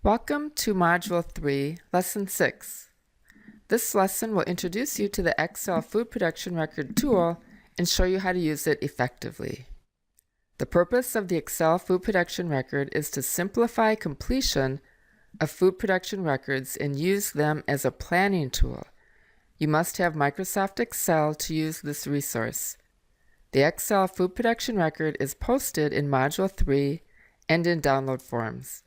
Welcome to Module 3, Lesson 6. This lesson will introduce you to the Excel Food Production Record tool and show you how to use it effectively. The purpose of the Excel Food Production Record is to simplify completion of food production records and use them as a planning tool. You must have Microsoft Excel to use this resource. The Excel Food Production Record is posted in Module 3 and in download forms.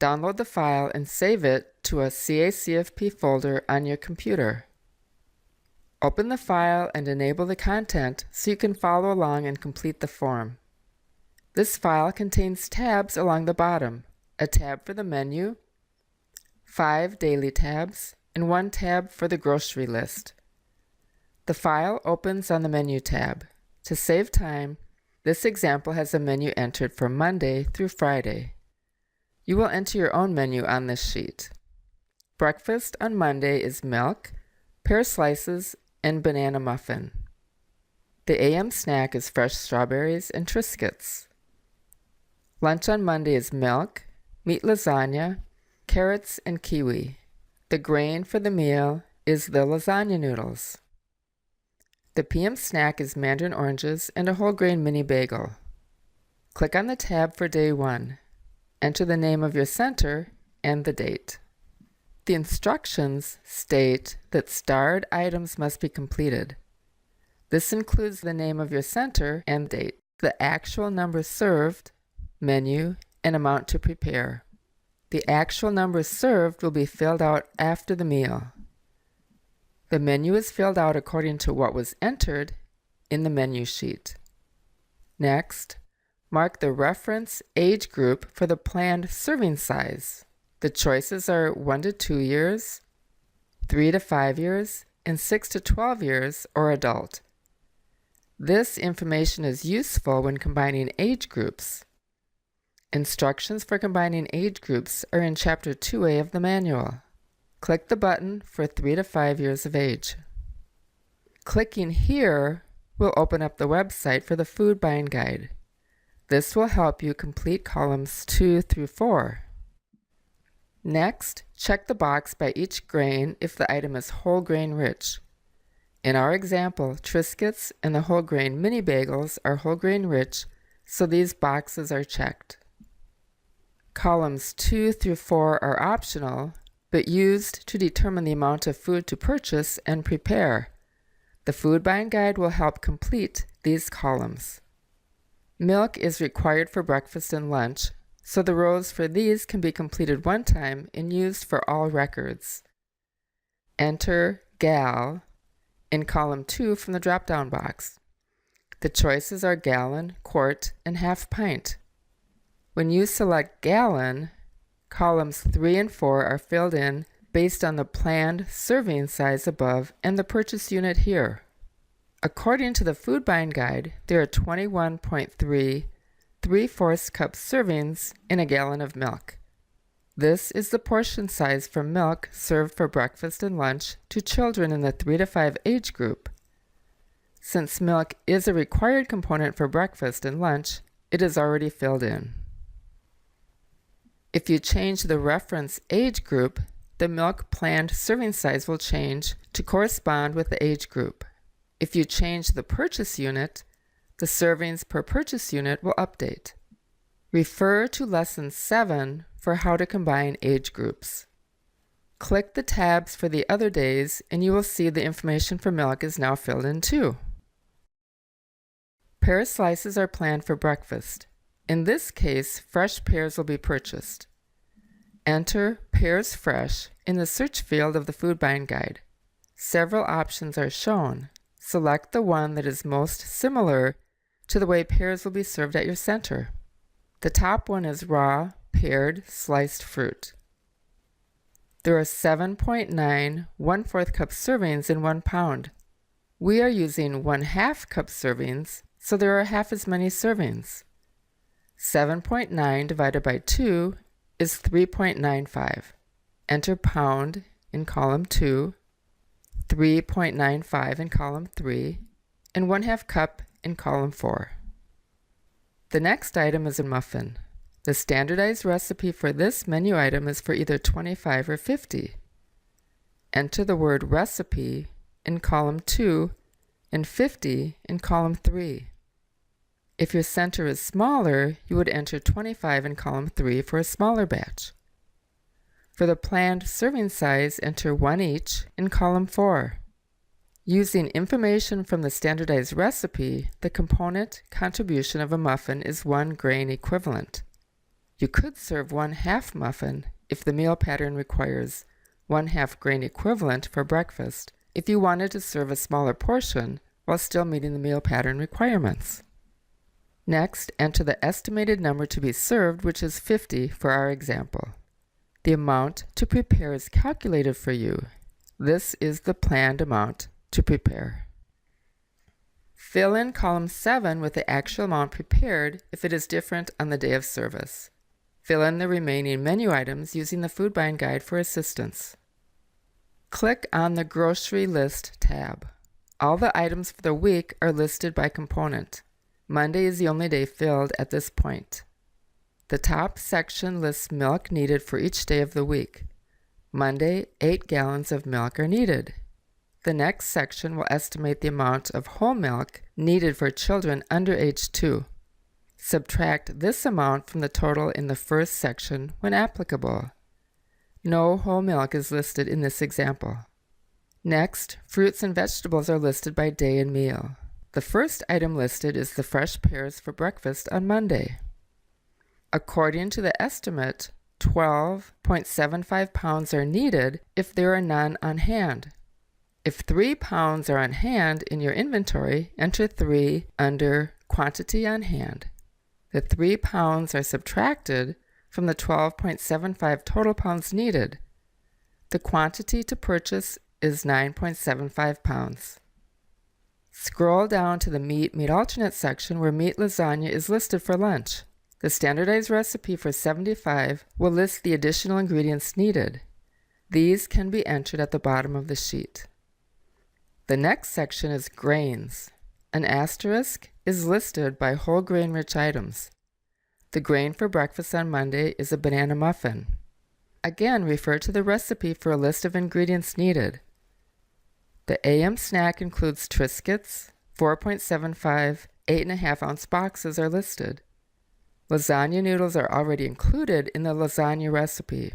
Download the file and save it to a CACFP folder on your computer. Open the file and enable the content so you can follow along and complete the form. This file contains tabs along the bottom, a tab for the menu, 5 daily tabs, and 1 tab for the grocery list. The file opens on the Menu tab. To save time, this example has a menu entered for Monday through Friday. You will enter your own menu on this sheet. Breakfast on Monday is milk, pear slices, and banana muffin. The AM snack is fresh strawberries and Triscuits. Lunch on Monday is milk, meat lasagna, carrots, and kiwi. The grain for the meal is the lasagna noodles. The PM snack is mandarin oranges and a whole grain mini bagel. Click on the tab for day 1. Enter the name of your center and the date. The instructions state that starred items must be completed. This includes the name of your center and date, the actual number served, menu, and amount to prepare. The actual number served will be filled out after the meal. The menu is filled out according to what was entered in the menu sheet. Next, mark the reference age group for the planned serving size. The choices are 1 to 2 years, 3 to 5 years, and 6 to 12 years or adult. This information is useful when combining age groups. Instructions for combining age groups are in Chapter 2A of the manual. Click the button for 3 to 5 years of age. Clicking here will open up the website for the food buying guide. This will help you complete columns 2 through 4. Next, check the box by each grain if the item is whole grain rich. In our example, Triscuits and the whole grain mini bagels are whole grain rich, so these boxes are checked. Columns 2 through 4 are optional, but used to determine the amount of food to purchase and prepare. The food buying guide will help complete these columns. Milk is required for breakfast and lunch, so the rows for these can be completed one time and used for all records. Enter GAL in column 2 from the drop-down box. The choices are gallon, quart, and half pint. When you select gallon, columns 3 and 4 are filled in based on the planned serving size above and the purchase unit here. According to the food buying guide, there are 21.3 3/4 cup servings in a gallon of milk. This is the portion size for milk served for breakfast and lunch to children in the 3 to 5 age group. Since milk is a required component for breakfast and lunch, it is already filled in. If you change the reference age group, the milk planned serving size will change to correspond with the age group. If you change the purchase unit, the servings per purchase unit will update. Refer to Lesson 7 for how to combine age groups. Click the tabs for the other days and you will see the information for milk is now filled in too. Pear slices are planned for breakfast. In this case, fresh pears will be purchased. Enter pears fresh in the search field of the food buying guide. Several options are shown. Select the one that is most similar to the way pears will be served at your center. The top one is raw, pared, sliced fruit. There are 7.9 1/4 cup servings in 1 pound. We are using 1/2 cup servings, so there are half as many servings. 7.9 divided by 2 is 3.95. Enter pound in column 2, 3.95 in column 3, and 1/2 cup in column 4. The next item is a muffin. The standardized recipe for this menu item is for either 25 or 50. Enter the word recipe in column 2 and 50 in column 3. If your center is smaller, you would enter 25 in column 3 for a smaller batch. For the planned serving size, enter 1 each in column 4. Using information from the standardized recipe, the component contribution of a muffin is 1 grain equivalent. You could serve 1/2 muffin if the meal pattern requires 1/2 grain equivalent for breakfast if you wanted to serve a smaller portion while still meeting the meal pattern requirements. Next, enter the estimated number to be served, which is 50 for our example. The amount to prepare is calculated for you. This is the planned amount to prepare. Fill in column 7 with the actual amount prepared if it is different on the day of service. Fill in the remaining menu items using the food buying guide for assistance. Click on the Grocery List tab. All the items for the week are listed by component. Monday is the only day filled at this point. The top section lists milk needed for each day of the week. Monday, 8 gallons of milk are needed. The next section will estimate the amount of whole milk needed for children under age 2. Subtract this amount from the total in the first section when applicable. No whole milk is listed in this example. Next, fruits and vegetables are listed by day and meal. The first item listed is the fresh pears for breakfast on Monday. According to the estimate, 12.75 pounds are needed if there are none on hand. If 3 pounds are on hand in your inventory, enter 3 under Quantity on Hand. The 3 pounds are subtracted from the 12.75 total pounds needed. The quantity to purchase is 9.75 pounds. Scroll down to the meat alternate section where meat lasagna is listed for lunch. The standardized recipe for 75 will list the additional ingredients needed. These can be entered at the bottom of the sheet. The next section is grains. An asterisk is listed by whole grain rich items. The grain for breakfast on Monday is a banana muffin. Again, refer to the recipe for a list of ingredients needed. The AM snack includes Triscuits, 4.75, 8.5 ounce boxes are listed. Lasagna noodles are already included in the lasagna recipe.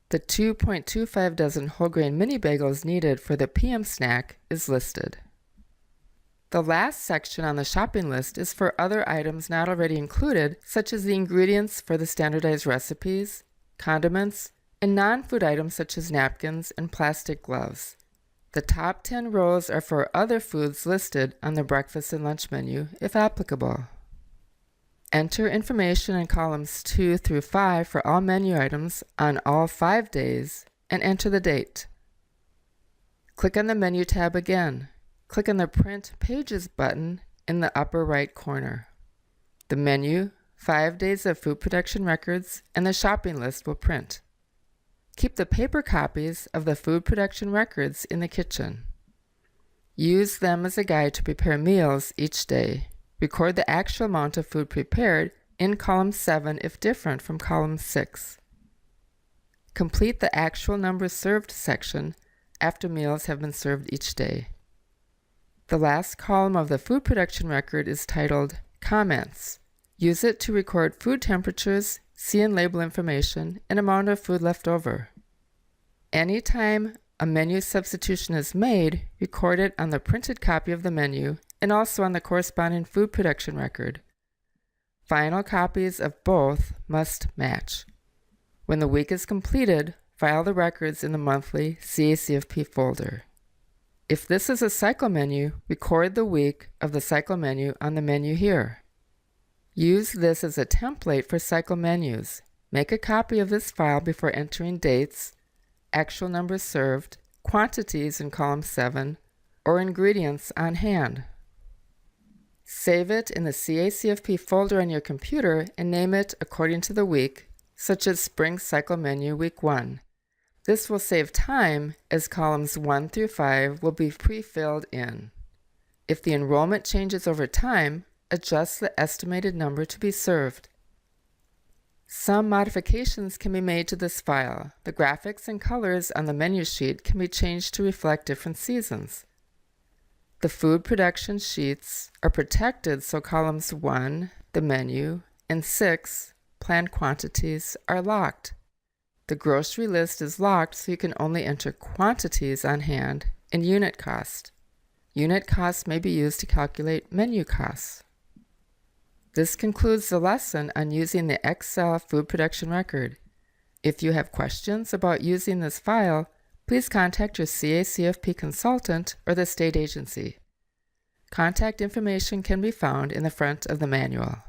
The 2.25 dozen whole grain mini bagels needed for the PM snack is listed. The last section on the shopping list is for other items not already included, such as the ingredients for the standardized recipes, condiments, and non-food items such as napkins and plastic gloves. The top 10 rows are for other foods listed on the breakfast and lunch menu, if applicable. Enter information in columns 2 through 5 for all menu items on all 5 days, and enter the date. Click on the Menu tab again. Click on the Print Pages button in the upper right corner. The menu, 5 days of food production records, and the shopping list will print. Keep the paper copies of the food production records in the kitchen. Use them as a guide to prepare meals each day. Record the actual amount of food prepared in column 7 if different from column 6. Complete the actual numbers served section after meals have been served each day. The last column of the food production record is titled Comments. Use it to record food temperatures, see and label information, and amount of food left over. Anytime a menu substitution is made, record it on the printed copy of the menu and also on the corresponding food production record. Final copies of both must match. When the week is completed, file the records in the monthly CACFP folder. If this is a cycle menu, record the week of the cycle menu on the menu here. Use this as a template for cycle menus. Make a copy of this file before entering dates, actual numbers served, quantities in column 7, or ingredients on hand. Save it in the CACFP folder on your computer and name it according to the week, such as Spring Cycle Menu Week 1. This will save time as columns 1 through 5 will be pre-filled in. If the enrollment changes over time, adjust the estimated number to be served. Some modifications can be made to this file. The graphics and colors on the menu sheet can be changed to reflect different seasons. The food production sheets are protected so columns 1, the menu, and 6, planned quantities, are locked. The grocery list is locked so you can only enter quantities on hand and unit cost. Unit cost may be used to calculate menu costs. This concludes the lesson on using the Excel food production record. If you have questions about using this file, please contact your CACFP consultant or the state agency. Contact information can be found in the front of the manual.